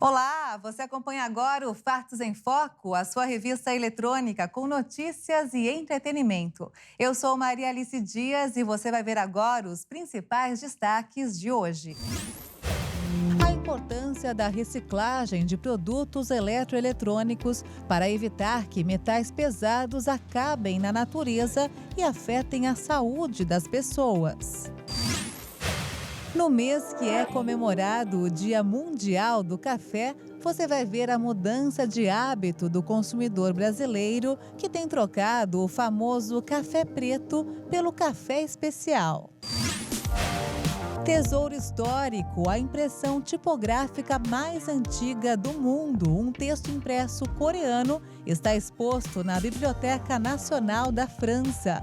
Olá, você acompanha agora o Fatos em Foco, a sua revista eletrônica com notícias e entretenimento. Eu sou Maria Alice Dias e você vai ver agora os principais destaques de hoje. A importância da reciclagem de produtos eletroeletrônicos para evitar que metais pesados acabem na natureza e afetem a saúde das pessoas. No mês que é comemorado o Dia Mundial do Café, você vai ver a mudança de hábito do consumidor brasileiro que tem trocado o famoso café preto pelo café especial. Tesouro Histórico, a impressão tipográfica mais antiga do mundo, um texto impresso coreano, está exposto na Biblioteca Nacional da França.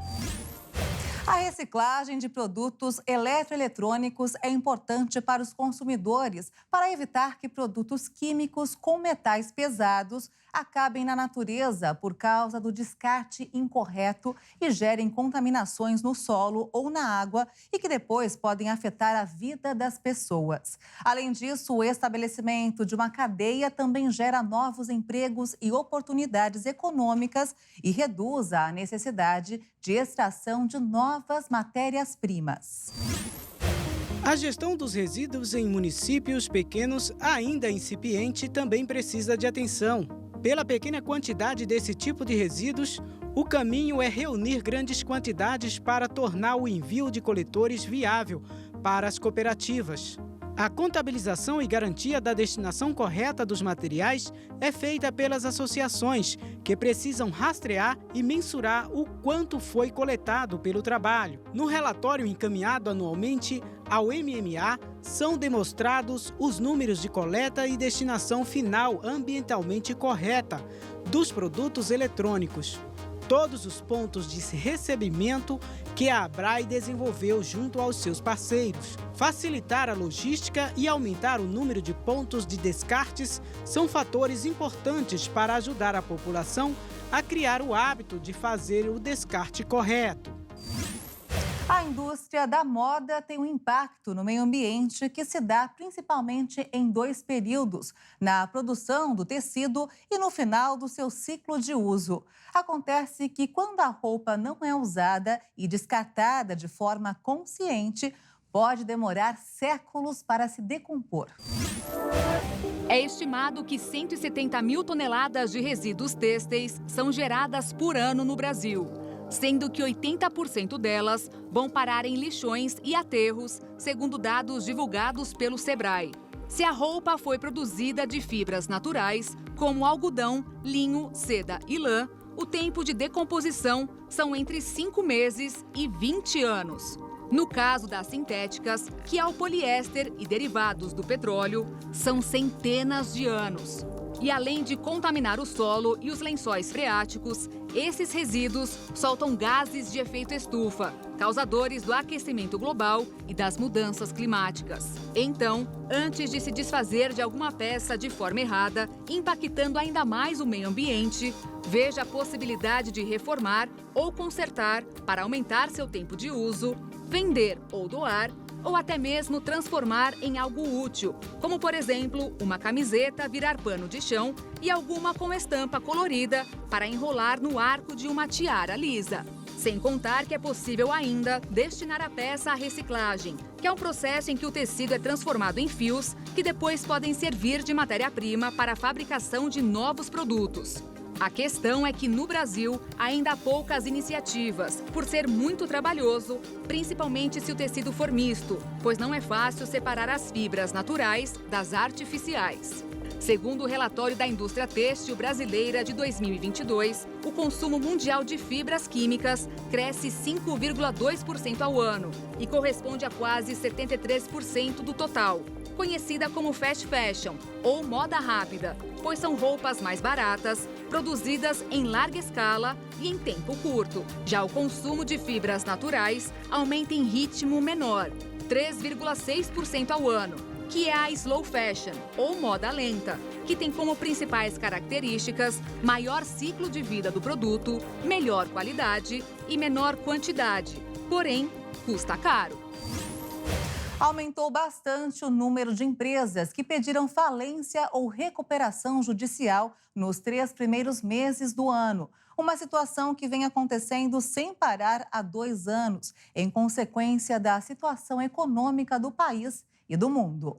A reciclagem de produtos eletroeletrônicos é importante para os consumidores para evitar que produtos químicos com metais pesados acabem na natureza por causa do descarte incorreto e gerem contaminações no solo ou na água e que depois podem afetar a vida das pessoas. Além disso, o estabelecimento de uma cadeia também gera novos empregos e oportunidades econômicas e reduz a necessidade de extração de novas matérias-primas. A gestão dos resíduos em municípios pequenos, ainda incipiente, também precisa de atenção. Pela pequena quantidade desse tipo de resíduos, o caminho é reunir grandes quantidades para tornar o envio de coletores viável para as cooperativas. A contabilização e garantia da destinação correta dos materiais é feita pelas associações, que precisam rastrear e mensurar o quanto foi coletado pelo trabalho. No relatório encaminhado anualmente ao MMA, são demonstrados os números de coleta e destinação final ambientalmente correta dos produtos eletrônicos. Todos os pontos de recebimento que a ABRAE desenvolveu junto aos seus parceiros. Facilitar a logística e aumentar o número de pontos de descartes são fatores importantes para ajudar a população a criar o hábito de fazer o descarte correto. A indústria da moda tem um impacto no meio ambiente que se dá principalmente em dois períodos: na produção do tecido e no final do seu ciclo de uso. Acontece que quando a roupa não é usada e descartada de forma consciente, pode demorar séculos para se decompor. É estimado que 170 mil toneladas de resíduos têxteis são geradas por ano no Brasil, sendo que 80% delas vão parar em lixões e aterros, segundo dados divulgados pelo Sebrae. Se a roupa foi produzida de fibras naturais, como algodão, linho, seda e lã, o tempo de decomposição são entre 5 meses e 20 anos. No caso das sintéticas, que é o poliéster e derivados do petróleo, são centenas de anos. E além de contaminar o solo e os lençóis freáticos, esses resíduos soltam gases de efeito estufa, causadores do aquecimento global e das mudanças climáticas. Então, antes de se desfazer de alguma peça de forma errada, impactando ainda mais o meio ambiente, veja a possibilidade de reformar ou consertar para aumentar seu tempo de uso, vender ou doar, ou até mesmo transformar em algo útil, como, por exemplo, uma camiseta virar pano de chão e alguma com estampa colorida para enrolar no arco de uma tiara lisa. Sem contar que é possível ainda destinar a peça à reciclagem, que é um processo em que o tecido é transformado em fios que depois podem servir de matéria-prima para a fabricação de novos produtos. A questão é que no Brasil ainda há poucas iniciativas, por ser muito trabalhoso, principalmente se o tecido for misto, pois não é fácil separar as fibras naturais das artificiais. Segundo o relatório da indústria têxtil brasileira de 2022, o consumo mundial de fibras químicas cresce 5,2% ao ano e corresponde a quase 73% do total, conhecida como fast fashion ou moda rápida, pois são roupas mais baratas, produzidas em larga escala e em tempo curto. Já o consumo de fibras naturais aumenta em ritmo menor, 3,6% ao ano, que é a slow fashion, ou moda lenta, que tem como principais características maior ciclo de vida do produto, melhor qualidade e menor quantidade, porém, custa caro. Aumentou bastante o número de empresas que pediram falência ou recuperação judicial nos 3 primeiros meses do ano. Uma situação que vem acontecendo sem parar há 2 anos, em consequência da situação econômica do país e do mundo.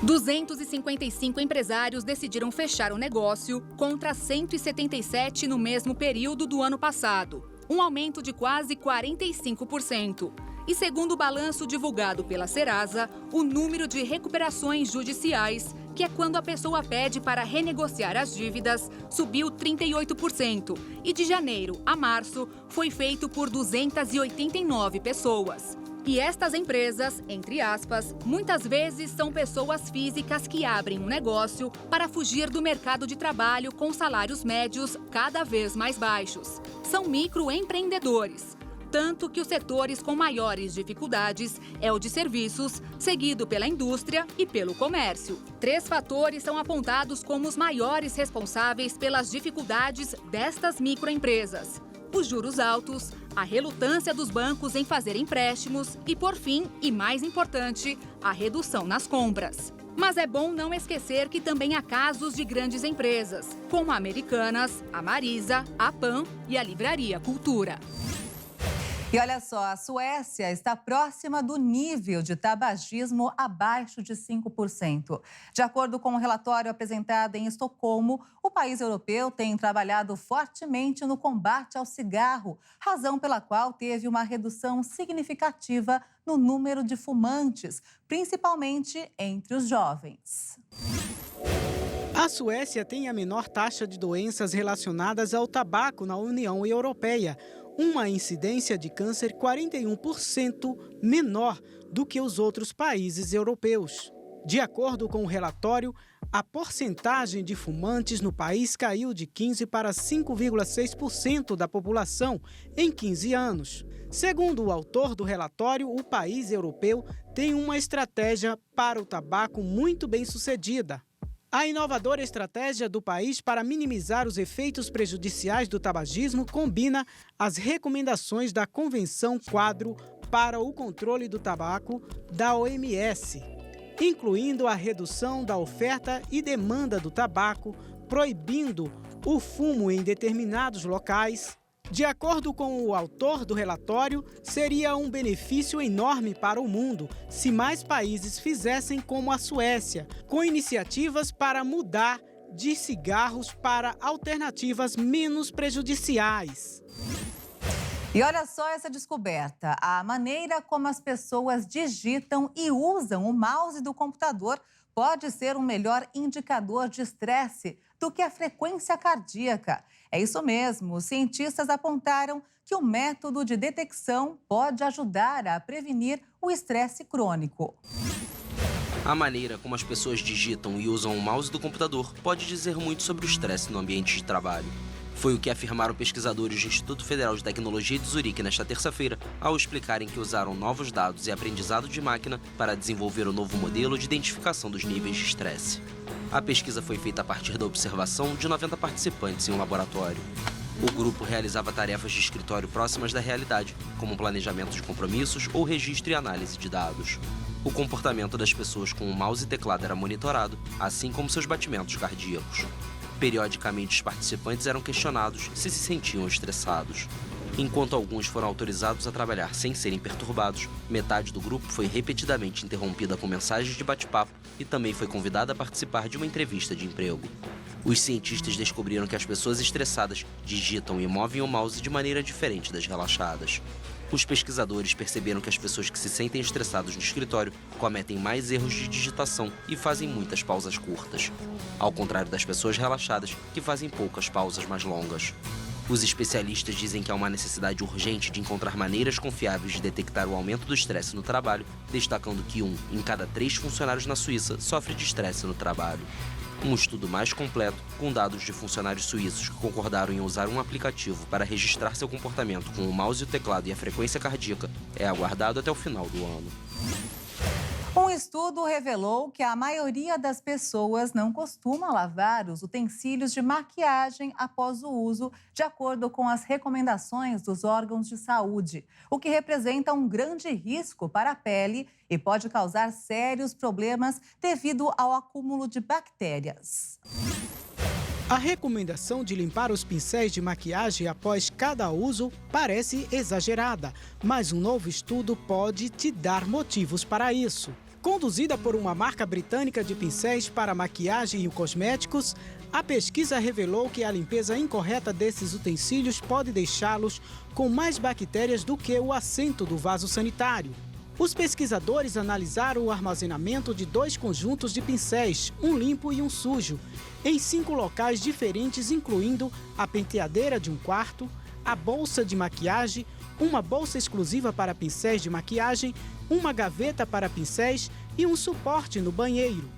255 empresários decidiram fechar o negócio contra 177 no mesmo período do ano passado, um aumento de quase 45%. E segundo o balanço divulgado pela Serasa, o número de recuperações judiciais, que é quando a pessoa pede para renegociar as dívidas, subiu 38%. E de janeiro a março foi feito por 289 pessoas. E estas empresas, entre aspas, muitas vezes são pessoas físicas que abrem um negócio para fugir do mercado de trabalho com salários médios cada vez mais baixos. São microempreendedores. Tanto que os setores com maiores dificuldades é o de serviços, seguido pela indústria e pelo comércio. 3 fatores são apontados como os maiores responsáveis pelas dificuldades destas microempresas: os juros altos, a relutância dos bancos em fazer empréstimos e, por fim, e mais importante, a redução nas compras. Mas é bom não esquecer que também há casos de grandes empresas, como a Americanas, a Marisa, a PAN e a Livraria Cultura. E olha só, a Suécia está próxima do nível de tabagismo abaixo de 5%. De acordo com o relatório apresentado em Estocolmo, o país europeu tem trabalhado fortemente no combate ao cigarro, razão pela qual teve uma redução significativa no número de fumantes, principalmente entre os jovens. A Suécia tem a menor taxa de doenças relacionadas ao tabaco na União Europeia, uma incidência de câncer 41% menor do que os outros países europeus. De acordo com o relatório, a porcentagem de fumantes no país caiu de 15% para 5,6% da população em 15 anos. Segundo o autor do relatório, o país europeu tem uma estratégia para o tabaco muito bem sucedida. A inovadora estratégia do país para minimizar os efeitos prejudiciais do tabagismo combina as recomendações da Convenção Quadro para o Controle do Tabaco da OMS, incluindo a redução da oferta e demanda do tabaco, proibindo o fumo em determinados locais. De acordo com o autor do relatório, seria um benefício enorme para o mundo se mais países fizessem como a Suécia, com iniciativas para mudar de cigarros para alternativas menos prejudiciais. E olha só essa descoberta. A maneira como as pessoas digitam e usam o mouse do computador pode ser um melhor indicador de estresse do que a frequência cardíaca. É isso mesmo, os cientistas apontaram que o método de detecção pode ajudar a prevenir o estresse crônico. A maneira como as pessoas digitam e usam o mouse do computador pode dizer muito sobre o estresse no ambiente de trabalho. Foi o que afirmaram pesquisadores do Instituto Federal de Tecnologia de Zurique nesta terça-feira, ao explicarem que usaram novos dados e aprendizado de máquina para desenvolver o novo modelo de identificação dos níveis de estresse. A pesquisa foi feita a partir da observação de 90 participantes em um laboratório. O grupo realizava tarefas de escritório próximas da realidade, como planejamento de compromissos ou registro e análise de dados. O comportamento das pessoas com o mouse e teclado era monitorado, assim como seus batimentos cardíacos. Periodicamente, os participantes eram questionados se sentiam estressados. Enquanto alguns foram autorizados a trabalhar sem serem perturbados, metade do grupo foi repetidamente interrompida com mensagens de bate-papo e também foi convidada a participar de uma entrevista de emprego. Os cientistas descobriram que as pessoas estressadas digitam e movem o mouse de maneira diferente das relaxadas. Os pesquisadores perceberam que as pessoas que se sentem estressadas no escritório cometem mais erros de digitação e fazem muitas pausas curtas, ao contrário das pessoas relaxadas, que fazem poucas pausas mais longas. Os especialistas dizem que há uma necessidade urgente de encontrar maneiras confiáveis de detectar o aumento do estresse no trabalho, destacando que 1 em cada 3 funcionários na Suíça sofre de estresse no trabalho. Um estudo mais completo, com dados de funcionários suíços que concordaram em usar um aplicativo para registrar seu comportamento com o mouse e o teclado e a frequência cardíaca, é aguardado até o final do ano. Um estudo revelou que a maioria das pessoas não costuma lavar os utensílios de maquiagem após o uso, de acordo com as recomendações dos órgãos de saúde, o que representa um grande risco para a pele e pode causar sérios problemas devido ao acúmulo de bactérias. A recomendação de limpar os pincéis de maquiagem após cada uso parece exagerada, mas um novo estudo pode te dar motivos para isso. Conduzida por uma marca britânica de pincéis para maquiagem e cosméticos, a pesquisa revelou que a limpeza incorreta desses utensílios pode deixá-los com mais bactérias do que o assento do vaso sanitário. Os pesquisadores analisaram o armazenamento de 2 conjuntos de pincéis, um limpo e um sujo, em 5 locais diferentes, incluindo a penteadeira de um quarto, a bolsa de maquiagem, uma bolsa exclusiva para pincéis de maquiagem, uma gaveta para pincéis e um suporte no banheiro.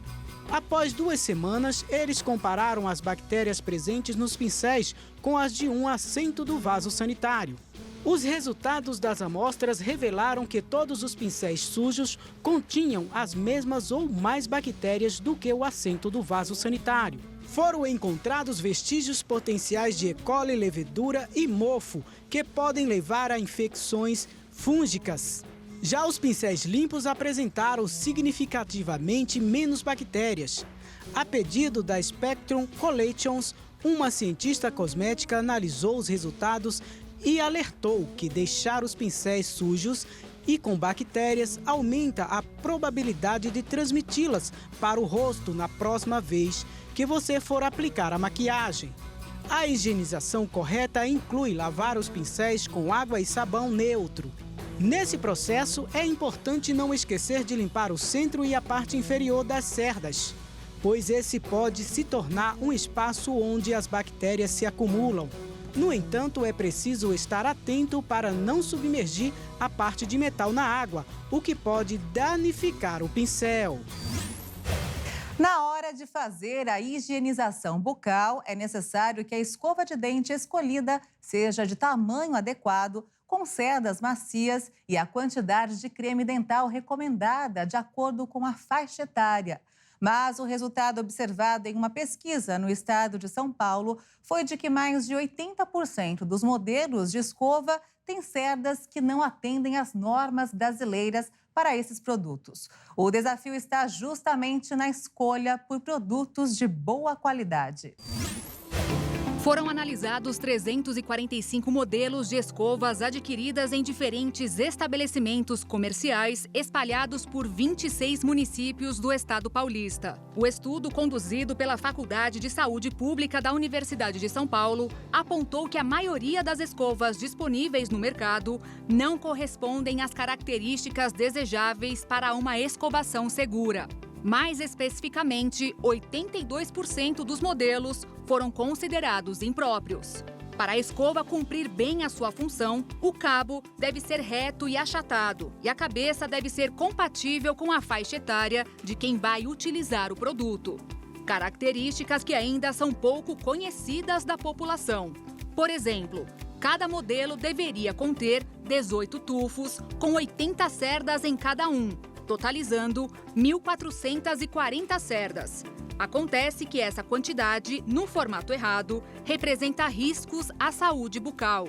Após 2 semanas, eles compararam as bactérias presentes nos pincéis com as de um assento do vaso sanitário. Os resultados das amostras revelaram que todos os pincéis sujos continham as mesmas ou mais bactérias do que o assento do vaso sanitário. Foram encontrados vestígios potenciais de E. coli, levedura e mofo, que podem levar a infecções fúngicas. Já os pincéis limpos apresentaram significativamente menos bactérias. A pedido da Spectrum Collections, uma cientista cosmética analisou os resultados e alertou que deixar os pincéis sujos e com bactérias aumenta a probabilidade de transmiti-las para o rosto na próxima vez que você for aplicar a maquiagem. A higienização correta inclui lavar os pincéis com água e sabão neutro. Nesse processo, é importante não esquecer de limpar o centro e a parte inferior das cerdas, pois esse pode se tornar um espaço onde as bactérias se acumulam. No entanto, é preciso estar atento para não submergir a parte de metal na água, o que pode danificar o pincel. Na hora de fazer a higienização bucal, é necessário que a escova de dente escolhida seja de tamanho adequado, com cerdas macias e a quantidade de creme dental recomendada de acordo com a faixa etária. Mas o resultado observado em uma pesquisa no estado de São Paulo foi de que mais de 80% dos modelos de escova têm cerdas que não atendem às normas brasileiras para esses produtos. O desafio está justamente na escolha por produtos de boa qualidade. Foram analisados 345 modelos de escovas adquiridas em diferentes estabelecimentos comerciais espalhados por 26 municípios do estado paulista. O estudo, conduzido pela Faculdade de Saúde Pública da Universidade de São Paulo, apontou que a maioria das escovas disponíveis no mercado não correspondem às características desejáveis para uma escovação segura. Mais especificamente, 82% dos modelos foram considerados impróprios. Para a escova cumprir bem a sua função, o cabo deve ser reto e achatado, e a cabeça deve ser compatível com a faixa etária de quem vai utilizar o produto. Características que ainda são pouco conhecidas da população. Por exemplo, cada modelo deveria conter 18 tufos, com 80 cerdas em cada um, totalizando 1.440 cerdas. Acontece que essa quantidade, no formato errado, representa riscos à saúde bucal.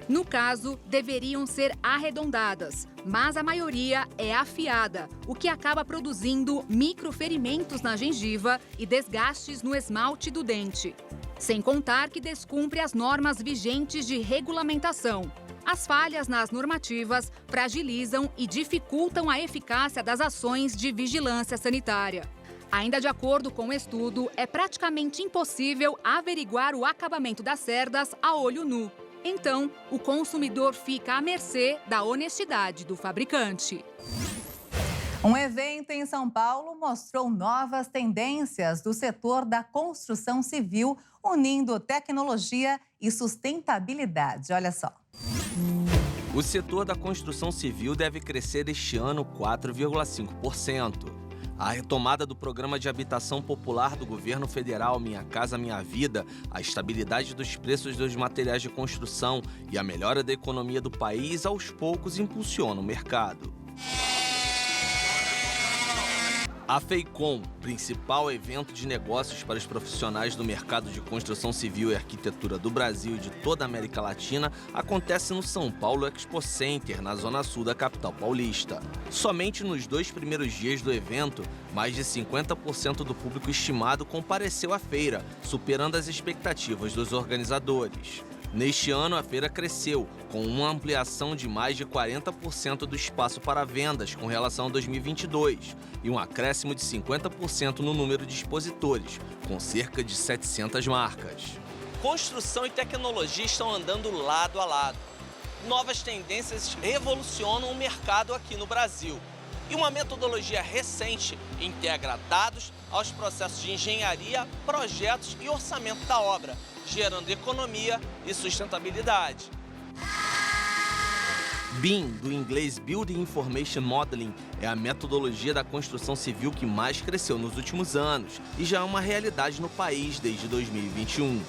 No caso, deveriam ser arredondadas, mas a maioria é afiada, o que acaba produzindo microferimentos na gengiva e desgastes no esmalte do dente. Sem contar que descumpre as normas vigentes de regulamentação. As falhas nas normativas fragilizam e dificultam a eficácia das ações de vigilância sanitária. Ainda de acordo com o estudo, é praticamente impossível averiguar o acabamento das cerdas a olho nu. Então, o consumidor fica à mercê da honestidade do fabricante. Um evento em São Paulo mostrou novas tendências do setor da construção civil, unindo tecnologia e sustentabilidade. Olha só. O setor da construção civil deve crescer este ano 4,5%. A retomada do Programa de Habitação Popular do Governo Federal Minha Casa Minha Vida, a estabilidade dos preços dos materiais de construção e a melhora da economia do país aos poucos impulsiona o mercado. A FEICOM, principal evento de negócios para os profissionais do mercado de construção civil e arquitetura do Brasil e de toda a América Latina, acontece no São Paulo Expo Center, na zona sul da capital paulista. Somente nos 2 primeiros dias do evento, mais de 50% do público estimado compareceu à feira, superando as expectativas dos organizadores. Neste ano, a feira cresceu, com uma ampliação de mais de 40% do espaço para vendas com relação a 2022 e um acréscimo de 50% no número de expositores, com cerca de 700 marcas. Construção e tecnologia estão andando lado a lado. Novas tendências revolucionam o mercado aqui no Brasil. E uma metodologia recente integra dados aos processos de engenharia, projetos e orçamento da obra, gerando economia e sustentabilidade. BIM, do inglês Building Information Modeling, é a metodologia da construção civil que mais cresceu nos últimos anos e já é uma realidade no país desde 2021.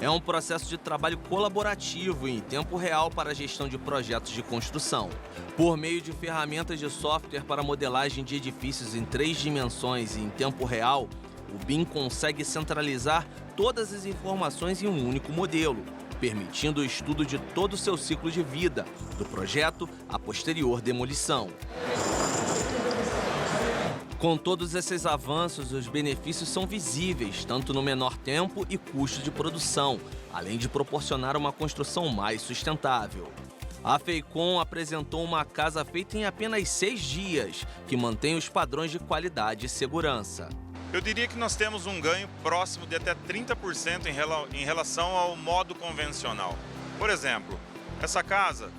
É um processo de trabalho colaborativo e em tempo real para a gestão de projetos de construção. Por meio de ferramentas de software para modelagem de edifícios em 3 dimensões e em tempo real, o BIM consegue centralizar todas as informações em um único modelo, permitindo o estudo de todo o seu ciclo de vida, do projeto à posterior demolição. Com todos esses avanços, os benefícios são visíveis, tanto no menor tempo e custo de produção, além de proporcionar uma construção mais sustentável. A FEICOM apresentou uma casa feita em apenas 6 dias, que mantém os padrões de qualidade e segurança. Eu diria que nós temos um ganho próximo de até 30% em relação ao modo convencional. Por exemplo, essa casa,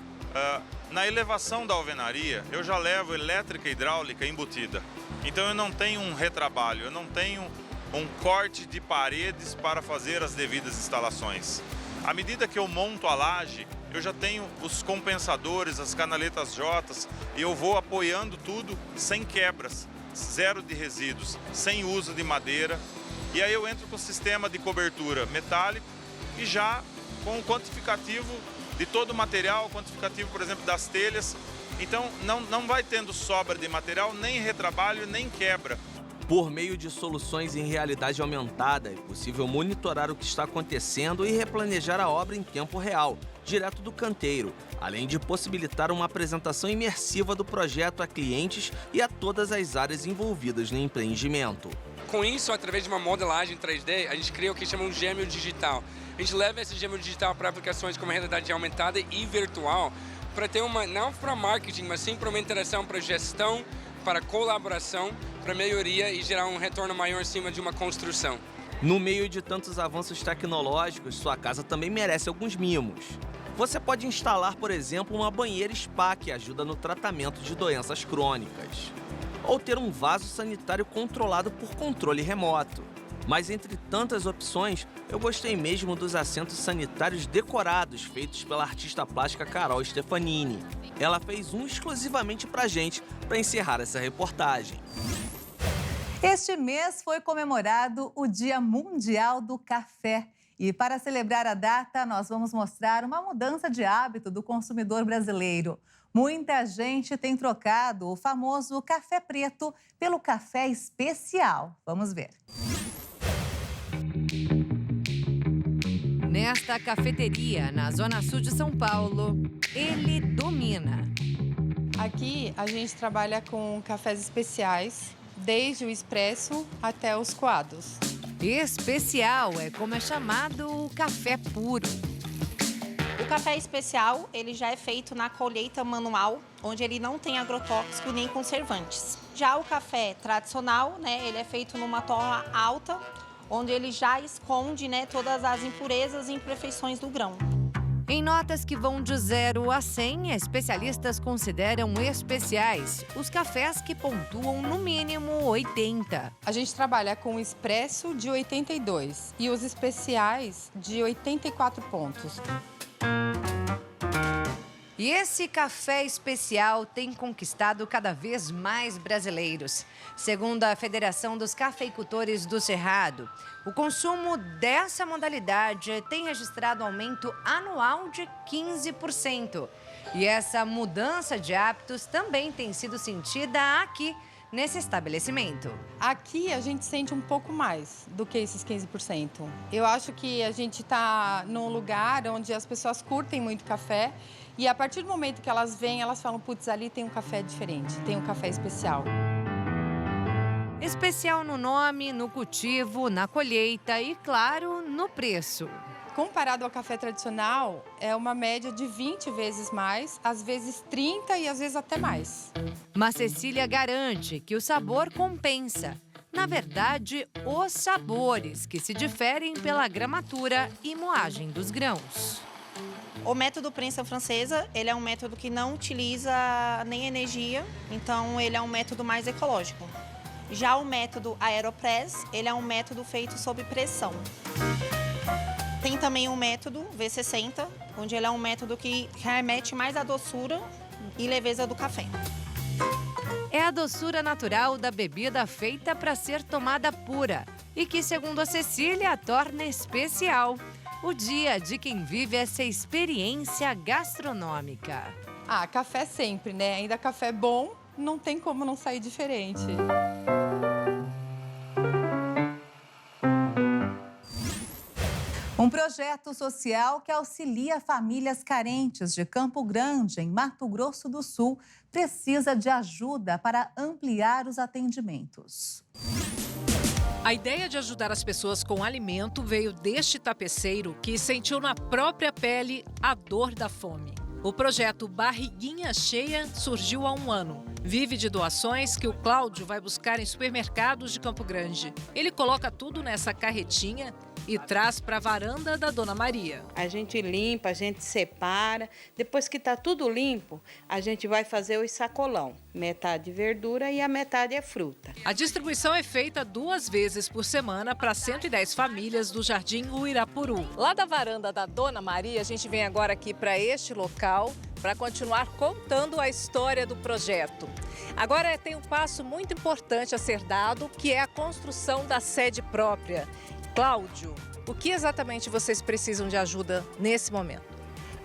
na elevação da alvenaria, eu já levo elétrica e hidráulica embutida. Então eu não tenho um retrabalho, eu não tenho um corte de paredes para fazer as devidas instalações. À medida que eu monto a laje, eu já tenho os compensadores, as canaletas Jotas, e eu vou apoiando tudo sem quebras. Zero de resíduos, sem uso de madeira. E aí eu entro com o sistema de cobertura metálico e já com o quantificativo de todo o material, quantificativo, por exemplo, das telhas. Então não vai tendo sobra de material, nem retrabalho, nem quebra. Por meio de soluções em realidade aumentada, é possível monitorar o que está acontecendo e replanejar a obra em tempo real, direto do canteiro, além de possibilitar uma apresentação imersiva do projeto a clientes e a todas as áreas envolvidas no empreendimento. Com isso, através de uma modelagem 3D, a gente cria o que chama um gêmeo digital. A gente leva esse gêmeo digital para aplicações como realidade aumentada e virtual, para ter não para marketing, mas sim para uma interação, para gestão, para colaboração, para melhoria e gerar um retorno maior em cima de uma construção. No meio de tantos avanços tecnológicos, sua casa também merece alguns mimos. Você pode instalar, por exemplo, uma banheira spa que ajuda no tratamento de doenças crônicas. Ou ter um vaso sanitário controlado por controle remoto. Mas entre tantas opções, eu gostei mesmo dos assentos sanitários decorados feitos pela artista plástica Carol Stefanini. Ela fez um exclusivamente pra gente, para encerrar essa reportagem. Este mês foi comemorado o Dia Mundial do Café. E para celebrar a data, nós vamos mostrar uma mudança de hábito do consumidor brasileiro. Muita gente tem trocado o famoso café preto pelo café especial. Vamos ver. Nesta cafeteria, na zona sul de São Paulo, ele domina. Aqui a gente trabalha com cafés especiais, desde o expresso até os coados. Especial é como é chamado o café puro. O café especial, ele já é feito na colheita manual, onde ele não tem agrotóxico nem conservantes. Já o café tradicional, ele é feito numa torra alta, onde ele já esconde, todas as impurezas e imperfeições do grão. Em notas que vão de 0 a 100, especialistas consideram especiais os cafés que pontuam no mínimo 80. A gente trabalha com o expresso de 82 e os especiais de 84 pontos. E esse café especial tem conquistado cada vez mais brasileiros. Segundo a Federação dos Cafeicultores do Cerrado, o consumo dessa modalidade tem registrado aumento anual de 15%. E essa mudança de hábitos também tem sido sentida aqui, nesse estabelecimento. Aqui a gente sente um pouco mais do que esses 15%. Eu acho que a gente está num lugar onde as pessoas curtem muito café e a partir do momento que elas vêm, elas falam, putz, ali tem um café diferente, tem um café especial. Especial no nome, no cultivo, na colheita e, claro, no preço. Comparado ao café tradicional, é uma média de 20 vezes mais, às vezes 30 e às vezes até mais. Mas Cecília garante que o sabor compensa. Na verdade, os sabores, que se diferem pela gramatura e moagem dos grãos. O método prensa francesa, ele é um método que não utiliza nem energia, então ele é um método mais ecológico. Já o método Aeropress, ele é um método feito sob pressão. Tem também um método V60, onde ele é um método que remete mais à doçura e leveza do café. É a doçura natural da bebida feita para ser tomada pura e que, segundo a Cecília, torna especial o dia de quem vive essa experiência gastronômica. Café sempre, né? Ainda café bom, não tem como não sair diferente. Um projeto social que auxilia famílias carentes de Campo Grande, em Mato Grosso do Sul, precisa de ajuda para ampliar os atendimentos. A ideia de ajudar as pessoas com alimento veio deste tapeceiro que sentiu na própria pele a dor da fome. O projeto Barriguinha Cheia surgiu há um ano. Vive de doações que o Cláudio vai buscar em supermercados de Campo Grande. Ele coloca tudo nessa carretinha e traz para a varanda da Dona Maria. A gente limpa, a gente separa. Depois que está tudo limpo, a gente vai fazer o sacolão. Metade verdura e a metade é fruta. A distribuição é feita 2 vezes por semana para 110 famílias do Jardim Uirapuru. Lá da varanda da Dona Maria, a gente vem agora aqui para este local para continuar contando a história do projeto. Agora tem um passo muito importante a ser dado, que é a construção da sede própria. Cláudio, o que exatamente vocês precisam de ajuda nesse momento?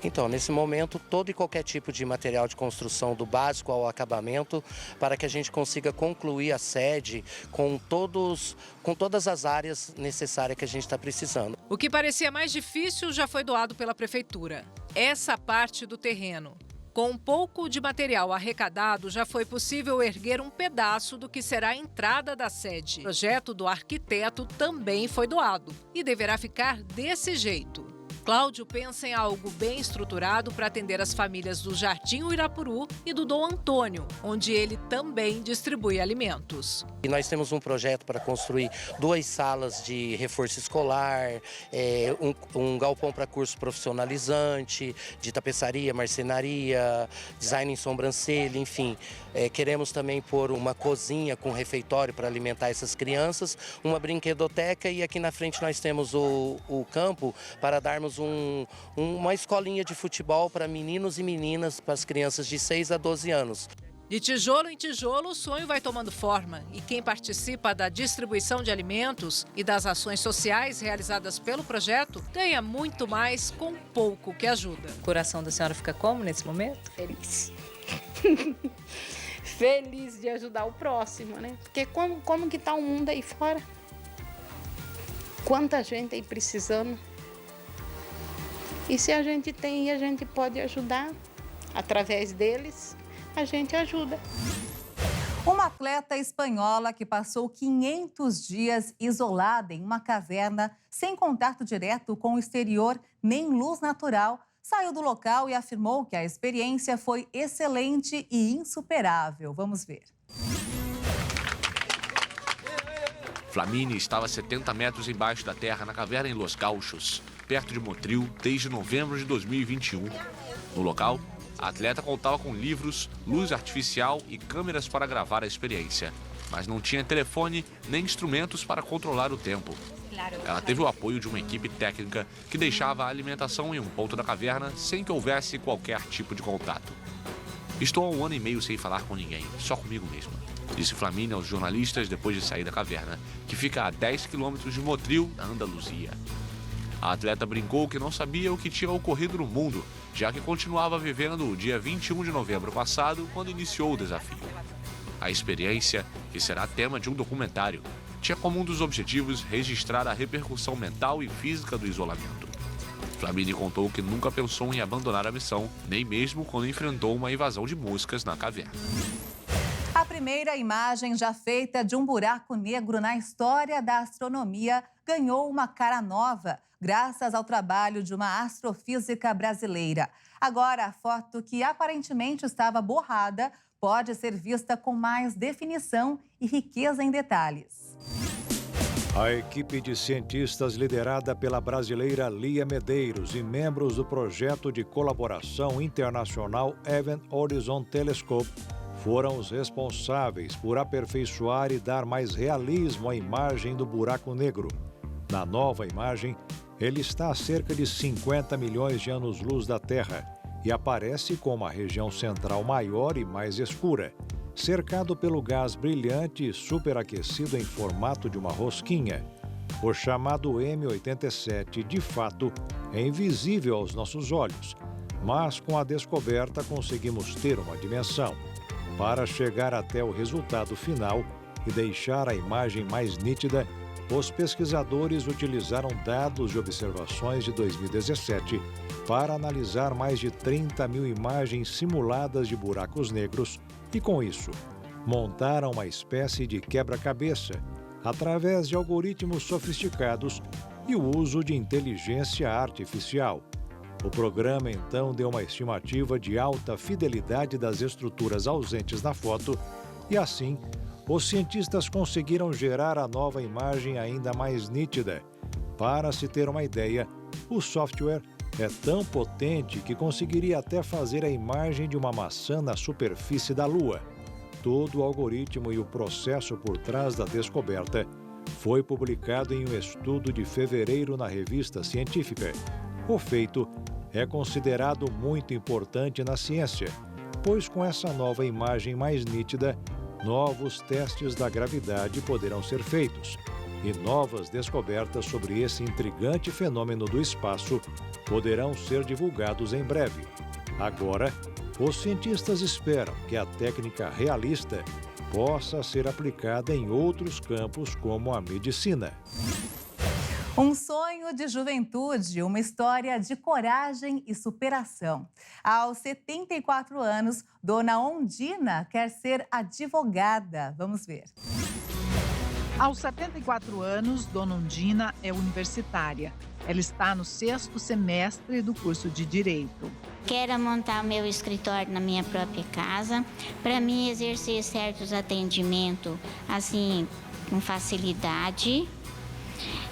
Então, nesse momento, todo e qualquer tipo de material de construção, do básico ao acabamento, para que a gente consiga concluir a sede com todas as áreas necessárias que a gente está precisando. O que parecia mais difícil já foi doado pela Prefeitura. Essa parte do terreno. Com um pouco de material arrecadado, já foi possível erguer um pedaço do que será a entrada da sede. O projeto do arquiteto também foi doado e deverá ficar desse jeito. Cláudio pensa em algo bem estruturado para atender as famílias do Jardim Uirapuru e do Dom Antônio, onde ele também distribui alimentos. E nós temos um projeto para construir 2 salas de reforço escolar, um galpão para curso profissionalizante, de tapeçaria, marcenaria, design em sobrancelha, enfim. Queremos também pôr uma cozinha com refeitório para alimentar essas crianças, uma brinquedoteca e aqui na frente nós temos o campo para darmos uma escolinha de futebol para meninos e meninas, para as crianças de 6 a 12 anos. De tijolo em tijolo, o sonho vai tomando forma e quem participa da distribuição de alimentos e das ações sociais realizadas pelo projeto ganha muito mais com pouco que ajuda. O coração da senhora fica como nesse momento? Feliz. Feliz de ajudar o próximo, né? Porque como que tá o mundo aí fora? Quanta gente aí precisando. E se a gente tem e a gente pode ajudar, através deles, a gente ajuda. Uma atleta espanhola que passou 500 dias isolada em uma caverna, sem contato direto com o exterior nem luz natural, saiu do local e afirmou que a experiência foi excelente e insuperável. Vamos ver. Flamine estava a 70 metros embaixo da terra na caverna em Los Gauchos, perto de Motril, desde novembro de 2021. No local, a atleta contava com livros, luz artificial e câmeras para gravar a experiência, mas não tinha telefone nem instrumentos para controlar o tempo. Ela teve o apoio de uma equipe técnica que deixava a alimentação em um ponto da caverna sem que houvesse qualquer tipo de contato. Estou há 1 ano e meio sem falar com ninguém, só comigo mesma, disse Flamine aos jornalistas depois de sair da caverna, que fica a 10 quilômetros de Motril, na Andaluzia. A atleta brincou que não sabia o que tinha ocorrido no mundo, já que continuava vivendo o dia 21 de novembro passado, quando iniciou o desafio. A experiência, que será tema de um documentário, tinha como um dos objetivos registrar a repercussão mental e física do isolamento. Flamini contou que nunca pensou em abandonar a missão, nem mesmo quando enfrentou uma invasão de moscas na caverna. A primeira imagem já feita de um buraco negro na história da astronomia ganhou uma cara nova, graças ao trabalho de uma astrofísica brasileira. Agora, a foto que aparentemente estava borrada pode ser vista com mais definição e riqueza em detalhes. A equipe de cientistas liderada pela brasileira Lia Medeiros e membros do projeto de colaboração internacional Event Horizon Telescope foram os responsáveis por aperfeiçoar e dar mais realismo à imagem do buraco negro. Na nova imagem, ele está a cerca de 50 milhões de anos-luz da Terra e aparece como a região central maior e mais escura, cercado pelo gás brilhante e superaquecido em formato de uma rosquinha. O chamado M87, de fato, é invisível aos nossos olhos, mas com a descoberta conseguimos ter uma dimensão. Para chegar até o resultado final e deixar a imagem mais nítida, os pesquisadores utilizaram dados de observações de 2017 para analisar mais de 30 mil imagens simuladas de buracos negros e, com isso, montaram uma espécie de quebra-cabeça através de algoritmos sofisticados e o uso de inteligência artificial. O programa, então, deu uma estimativa de alta fidelidade das estruturas ausentes na foto e, assim, os cientistas conseguiram gerar a nova imagem ainda mais nítida. Para se ter uma ideia, o software é tão potente que conseguiria até fazer a imagem de uma maçã na superfície da Lua. Todo o algoritmo e o processo por trás da descoberta foi publicado em um estudo de fevereiro na revista científica. O feito é considerado muito importante na ciência, pois com essa nova imagem mais nítida, novos testes da gravidade poderão ser feitos e novas descobertas sobre esse intrigante fenômeno do espaço poderão ser divulgados em breve. Agora, os cientistas esperam que a técnica realista possa ser aplicada em outros campos como a medicina. Um sonho de juventude, uma história de coragem e superação. Aos 74 anos, Dona Ondina quer ser advogada. Vamos ver. Aos 74 anos, Dona Ondina é universitária. Ela está no 6º semestre do curso de Direito. Quero montar o meu escritório na minha própria casa, para mim exercer certos atendimentos, assim, com facilidade.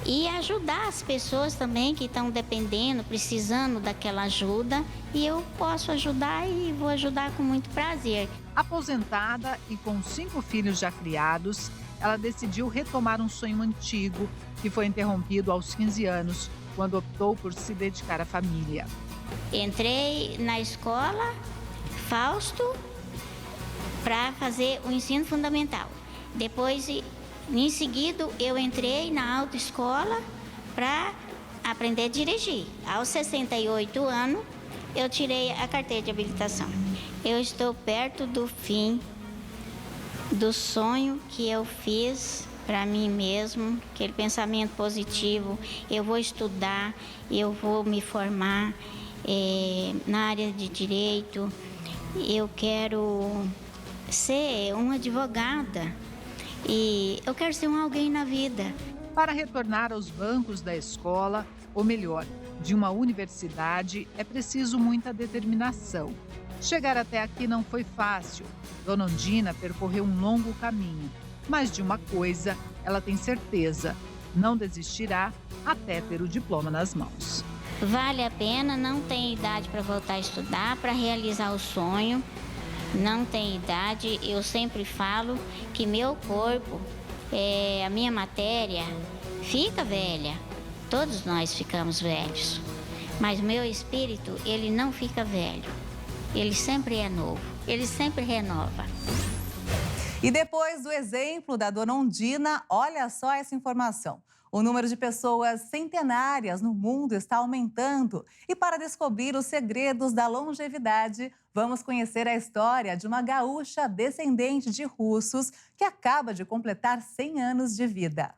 E ajudar as pessoas também que estão dependendo, precisando daquela ajuda. E eu posso ajudar e vou ajudar com muito prazer. Aposentada e com 5 filhos já criados, ela decidiu retomar um sonho antigo que foi interrompido aos 15 anos, quando optou por se dedicar à família. Entrei na escola Fausto para fazer o ensino fundamental. Depois, em seguida, eu entrei na autoescola para aprender a dirigir. Aos 68 anos, eu tirei a carteira de habilitação. Eu estou perto do fim do sonho que eu fiz para mim mesmo, aquele pensamento positivo. Eu vou estudar, eu vou me formar na área de direito. Eu quero ser uma advogada. E eu quero ser alguém na vida. Para retornar aos bancos da escola, ou melhor, de uma universidade, é preciso muita determinação. Chegar até aqui não foi fácil. Dona Ondina percorreu um longo caminho. Mas de uma coisa, ela tem certeza: não desistirá até ter o diploma nas mãos. Vale a pena, não tem idade para voltar a estudar, para realizar o sonho. Não tem idade. Eu sempre falo que meu corpo, a minha matéria, fica velha. Todos nós ficamos velhos. Mas meu espírito, ele não fica velho. Ele sempre é novo. Ele sempre renova. E depois do exemplo da Dona Ondina, olha só essa informação. O número de pessoas centenárias no mundo está aumentando. E para descobrir os segredos da longevidade, vamos conhecer a história de uma gaúcha descendente de russos que acaba de completar 100 anos de vida.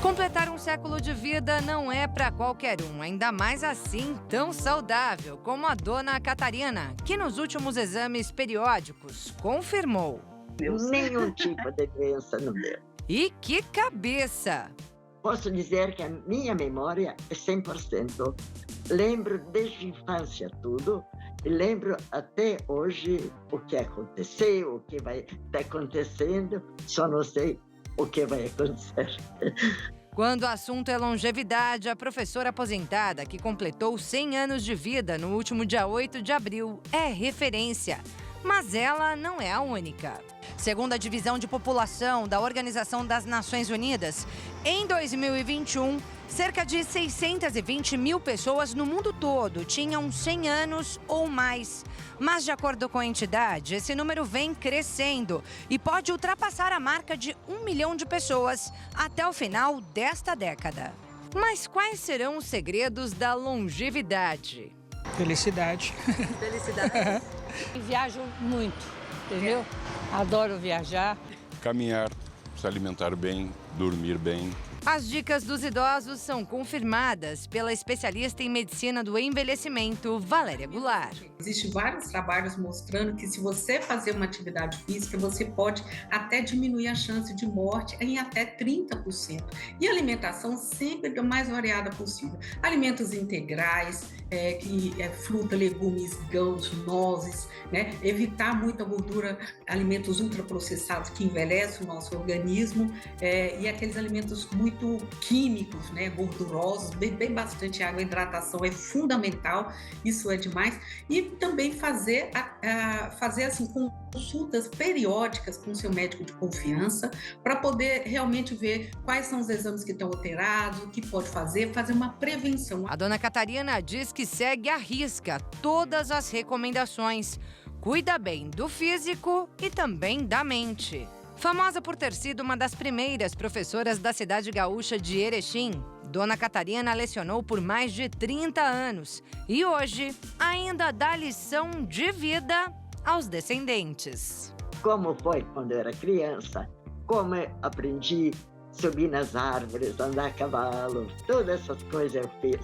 Completar um século de vida não é para qualquer um, ainda mais assim tão saudável como a dona Catarina, que nos últimos exames periódicos confirmou. Nenhum tipo de doença no meu. E que cabeça! Posso dizer que a minha memória é 100%. Lembro desde a infância tudo e lembro até hoje o que aconteceu, o que vai estar acontecendo, só não sei o que vai acontecer. Quando o assunto é longevidade, a professora aposentada, que completou 100 anos de vida no último dia 8 de abril, é referência. Mas ela não é a única. Segundo a Divisão de População da Organização das Nações Unidas, em 2021, cerca de 620 mil pessoas no mundo todo tinham 100 anos ou mais. Mas, de acordo com a entidade, esse número vem crescendo e pode ultrapassar a marca de 1 milhão de pessoas até o final desta década. Mas quais serão os segredos da longevidade? Felicidade. Felicidade. Viajo muito, entendeu? Adoro viajar. Caminhar, se alimentar bem, dormir bem. As dicas dos idosos são confirmadas pela especialista em medicina do envelhecimento, Valéria Goulart. Existem vários trabalhos mostrando que se você fazer uma atividade física, você pode até diminuir a chance de morte em até 30%. E a alimentação sempre é mais variada possível. Alimentos integrais, fruta, legumes, grãos, nozes, né? Evitar muita gordura, alimentos ultraprocessados que envelhecem o nosso organismo e aqueles alimentos muito químicos, né? Gordurosos, beber bastante água, hidratação é fundamental, isso é demais. E também fazer assim, consultas periódicas com o seu médico de confiança para poder realmente ver quais são os exames que estão alterados, o que pode fazer uma prevenção. A dona Catarina diz que segue à risca todas as recomendações. Cuida bem do físico e também da mente. Famosa por ter sido uma das primeiras professoras da cidade gaúcha de Erechim, dona Catarina lecionou por mais de 30 anos e hoje ainda dá lição de vida aos descendentes. Como foi quando eu era criança, como eu aprendi a subir nas árvores, andar a cavalo, todas essas coisas eu fiz.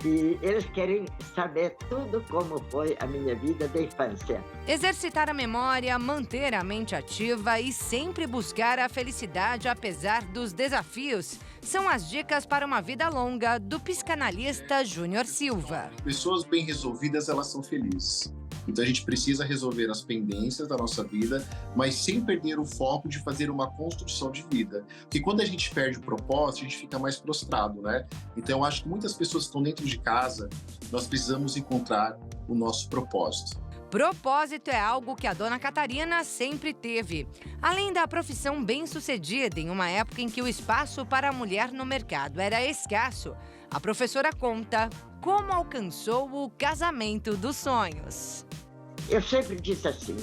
E eles querem saber tudo como foi a minha vida da infância. Exercitar a memória, manter a mente ativa e sempre buscar a felicidade apesar dos desafios são as dicas para uma vida longa do psicanalista Júnior Silva. Pessoas bem resolvidas, elas são felizes. Então a gente precisa resolver as pendências da nossa vida, mas sem perder o foco de fazer uma construção de vida. Porque quando a gente perde o propósito, a gente fica mais prostrado, né? Então eu acho que muitas pessoas que estão dentro de casa, nós precisamos encontrar o nosso propósito. Propósito é algo que a dona Catarina sempre teve. Além da profissão bem-sucedida em uma época em que o espaço para a mulher no mercado era escasso, a professora conta como alcançou o casamento dos sonhos. Eu sempre disse assim,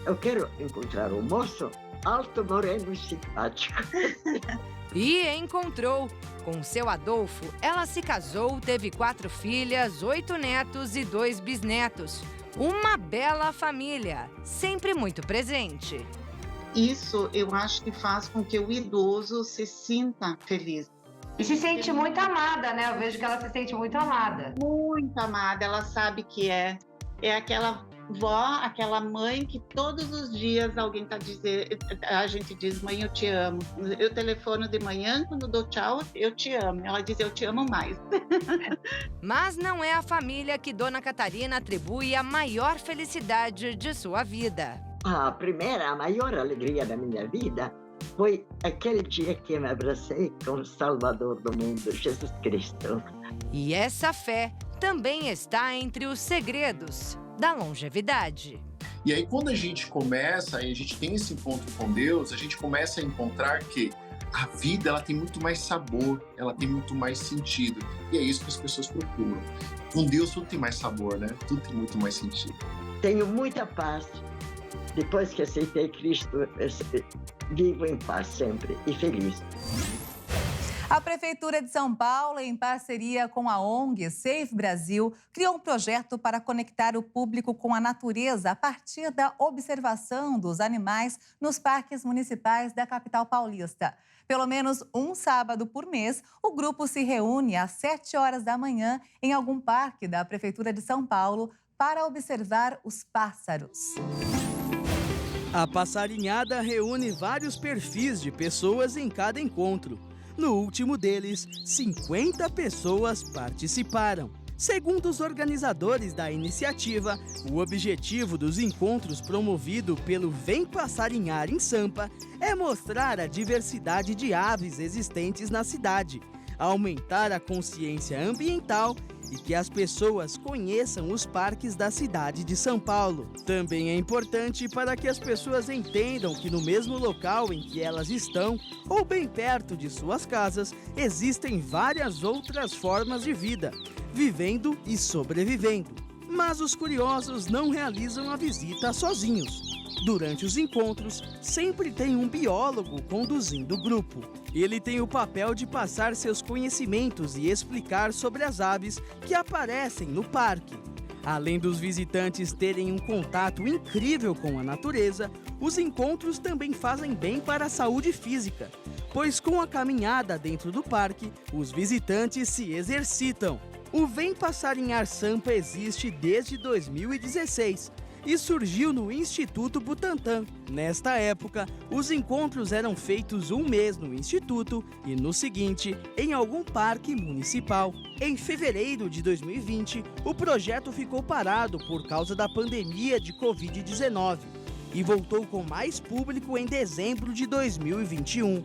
eu quero encontrar um moço alto, moreno e simpático. E encontrou. Com seu Adolfo, ela se casou, teve 4 filhas, 8 netos e 2 bisnetos. Uma bela família, sempre muito presente. Isso eu acho que faz com que o idoso se sinta feliz. E se sente muito amada, né? Eu vejo que ela se sente muito amada. Muito amada, ela sabe que é aquela vó, aquela mãe que todos os dias alguém tá dizendo, a gente diz, mãe, eu te amo. Eu telefono de manhã, quando dou tchau, eu te amo. Ela diz, eu te amo mais. Mas não é a família que dona Catarina atribui a maior felicidade de sua vida. A maior alegria da minha vida foi aquele dia que eu me abracei com o Salvador do mundo, Jesus Cristo. E essa fé também está entre os segredos da longevidade. E aí, quando a gente começa, a gente tem esse encontro com Deus, a gente começa a encontrar que a vida ela tem muito mais sabor, ela tem muito mais sentido. E é isso que as pessoas procuram. Com Deus tudo tem mais sabor, né? Tudo tem muito mais sentido. Tenho muita paz. Depois que aceitei Cristo, vivo em paz sempre e feliz. A Prefeitura de São Paulo, em parceria com a ONG Save Brasil, criou um projeto para conectar o público com a natureza a partir da observação dos animais nos parques municipais da capital paulista. Pelo menos um sábado por mês, o grupo se reúne às 7 horas da manhã em algum parque da Prefeitura de São Paulo para observar os pássaros. A passarinhada reúne vários perfis de pessoas em cada encontro. No último deles, 50 pessoas participaram. Segundo os organizadores da iniciativa, o objetivo dos encontros promovido pelo Vem Passarinhar em Sampa é mostrar a diversidade de aves existentes na cidade, aumentar a consciência ambiental e que as pessoas conheçam os parques da cidade de São Paulo. Também é importante para que as pessoas entendam que no mesmo local em que elas estão, ou bem perto de suas casas, existem várias outras formas de vida, vivendo e sobrevivendo. Mas os curiosos não realizam a visita sozinhos. Durante os encontros, sempre tem um biólogo conduzindo o grupo. Ele tem o papel de passar seus conhecimentos e explicar sobre as aves que aparecem no parque. Além dos visitantes terem um contato incrível com a natureza, os encontros também fazem bem para a saúde física, pois com a caminhada dentro do parque, os visitantes se exercitam. O Vem Passarinhar Sampa existe desde 2016 e surgiu no Instituto Butantan. Nesta época, os encontros eram feitos um mês no Instituto e no seguinte, em algum parque municipal. Em fevereiro de 2020, o projeto ficou parado por causa da pandemia de Covid-19 e voltou com mais público em dezembro de 2021.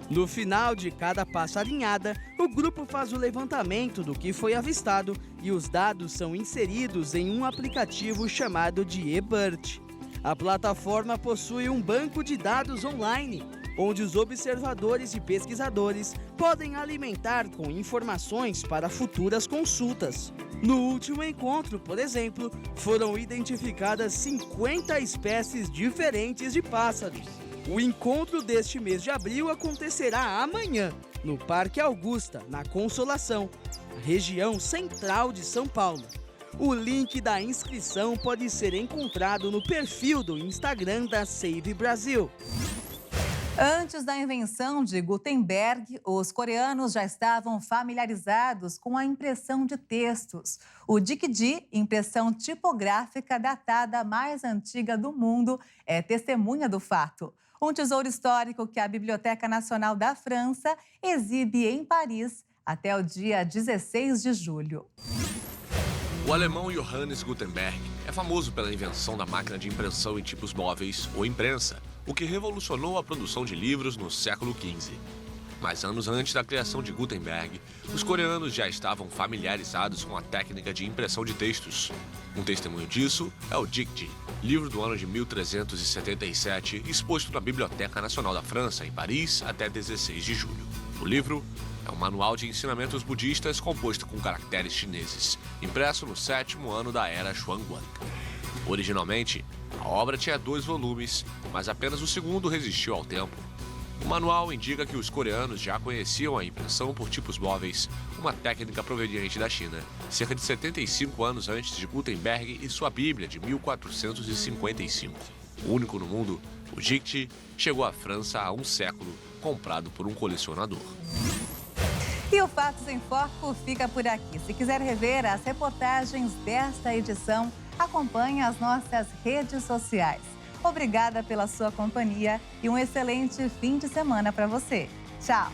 No final de cada passarinhada, o grupo faz o levantamento do que foi avistado e os dados são inseridos em um aplicativo chamado de eBird. A plataforma possui um banco de dados online, onde os observadores e pesquisadores podem alimentar com informações para futuras consultas. No último encontro, por exemplo, foram identificadas 50 espécies diferentes de pássaros. O encontro deste mês de abril acontecerá amanhã, no Parque Augusta, na Consolação, região central de São Paulo. O link da inscrição pode ser encontrado no perfil do Instagram da Save Brasil. Antes da invenção de Gutenberg, os coreanos já estavam familiarizados com a impressão de textos. O Dikdi, impressão tipográfica datada mais antiga do mundo, é testemunha do fato. Um tesouro histórico que a Biblioteca Nacional da França exibe em Paris até o dia 16 de julho. O alemão Johannes Gutenberg é famoso pela invenção da máquina de impressão em tipos móveis ou imprensa, o que revolucionou a produção de livros no século XV. Mas anos antes da criação de Gutenberg, os coreanos já estavam familiarizados com a técnica de impressão de textos. Um testemunho disso é o Dikdi, livro do ano de 1377, exposto na Biblioteca Nacional da França, em Paris, até 16 de julho. O livro é um manual de ensinamentos budistas composto com caracteres chineses, impresso no 7º ano da era Xuanguang. Originalmente, a obra tinha 2 volumes, mas apenas o 2º resistiu ao tempo. O manual indica que os coreanos já conheciam a impressão por tipos móveis, uma técnica proveniente da China, cerca de 75 anos antes de Gutenberg e sua Bíblia de 1455. O único no mundo, o Dikdi chegou à França há um século, comprado por um colecionador. E o Fatos em Foco fica por aqui. Se quiser rever as reportagens desta edição, acompanhe as nossas redes sociais. Obrigada pela sua companhia e um excelente fim de semana para você. Tchau!